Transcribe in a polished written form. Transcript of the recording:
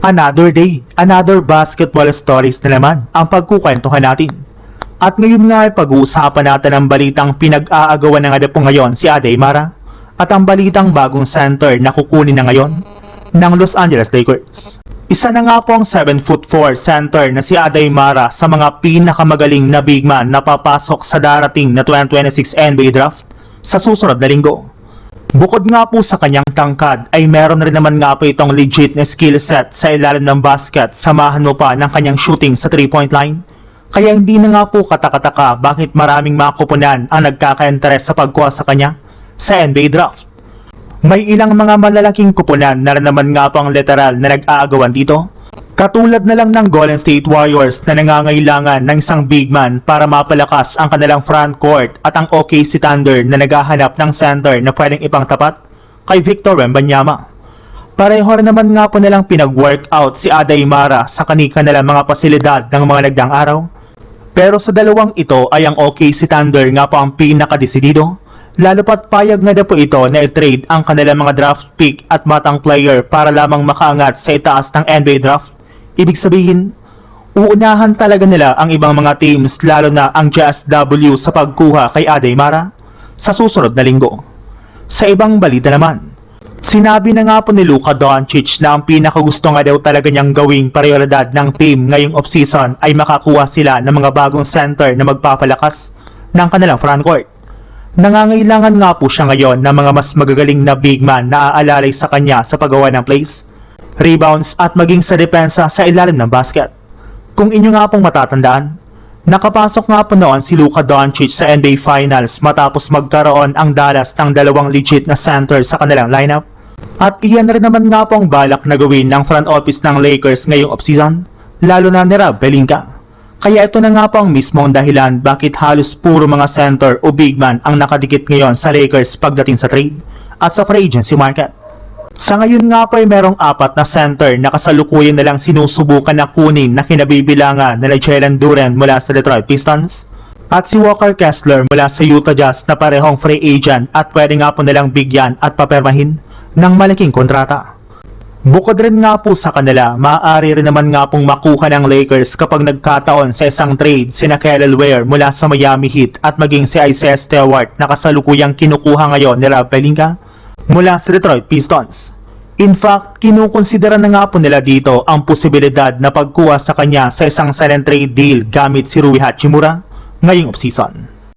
Another day, another basketball stories na naman ang pagkukwentuhan natin. At ngayon nga ay pag-uusapan natin ang balitang pinag-aagawan na nga po ngayon si Adeymara at ang balitang bagong center na kukunin na ngayon ng Los Angeles Lakers. Isa na nga po ang 7'4" center na si Adeymara sa mga pinakamagaling na big man na papasok sa darating na 2026 NBA Draft sa susunod na linggo. Bukod nga po sa kanyang tangkad ay meron rin naman nga po itong legit na skill set sa ilalim ng basket, samahan mo pa ng kanyang shooting sa 3-point line. Kaya hindi na nga po katakataka bakit maraming mga kupunan ang nagkaka-interes sa pagkuha sa kanya sa NBA Draft. May ilang mga malalaking kupunan na rin naman nga po ang literal na nag-aagawan dito. Katulad na lang ng Golden State Warriors na nangangailangan ng isang big man para mapalakas ang kanilang front court at ang OKC Thunder na naghahanap ng center na pwedeng ipangtapat kay Victor Wembanyama. Pareho rin naman nga po nilang pinag-workout si Adeymara sa kanilang mga pasilidad ng mga nagdaang araw. Pero sa dalawang ito ay ang OKC Thunder nga po ang pinakadesidido, lalo pat payag na po ito na i-trade ang kanilang mga draft pick at batang player para lamang makaangat sa itaas ng NBA Draft. Ibig sabihin, uunahan talaga nila ang ibang mga teams lalo na ang JSW sa pagkuha kay Adeymara sa susunod na linggo. Sa ibang balita naman, sinabi na nga po ni Luka Doncic na ang pinakagusto nga daw talaga niyang gawing prioridad ng team ngayong offseason ay makakuha sila ng mga bagong center na magpapalakas ng kanilang frontcourt. Nangangailangan nga po siya ngayon ng mga mas magagaling na big man na aalalay sa kanya sa paggawa ng plays, rebounds at maging sa depensa sa ilalim ng basket. Kung inyo nga pong matatandaan, nakapasok nga po noon si Luka Doncic sa NBA Finals matapos magkaroon ang Dallas ng dalawang legit na center sa kanilang lineup. At iyan rin naman nga po ang balak na gawin ng front office ng Lakers ngayong offseason, lalo na ni Rob Pelinka. Kaya ito na nga po ang mismong dahilan bakit halos puro mga center o big man ang nakadikit ngayon sa Lakers pagdating sa trade at sa free agency market. Sa ngayon nga po ay merong 4 na center na kasalukuyan na lang sinusubukan na kunin na kinabibilangan na Jalen Duren mula sa Detroit Pistons at si Walker Kessler mula sa Utah Jazz na parehong free agent at pwede nga po nilang bigyan at papermahin ng malaking kontrata. Bukod rin nga po sa kanila, maaari rin naman nga pong makuha ng Lakers kapag nagkataon sa isang trade sina Kelly Ware mula sa Miami Heat at maging si Isaiah Stewart na kasalukuyang kinukuha ngayon ni Rob Pelinka mula sa Detroit Pistons. In fact, kinukonsidera na nga po nila dito ang posibilidad na pagkuha sa kanya sa isang sign and trade deal gamit si Rui Hachimura ngayong offseason.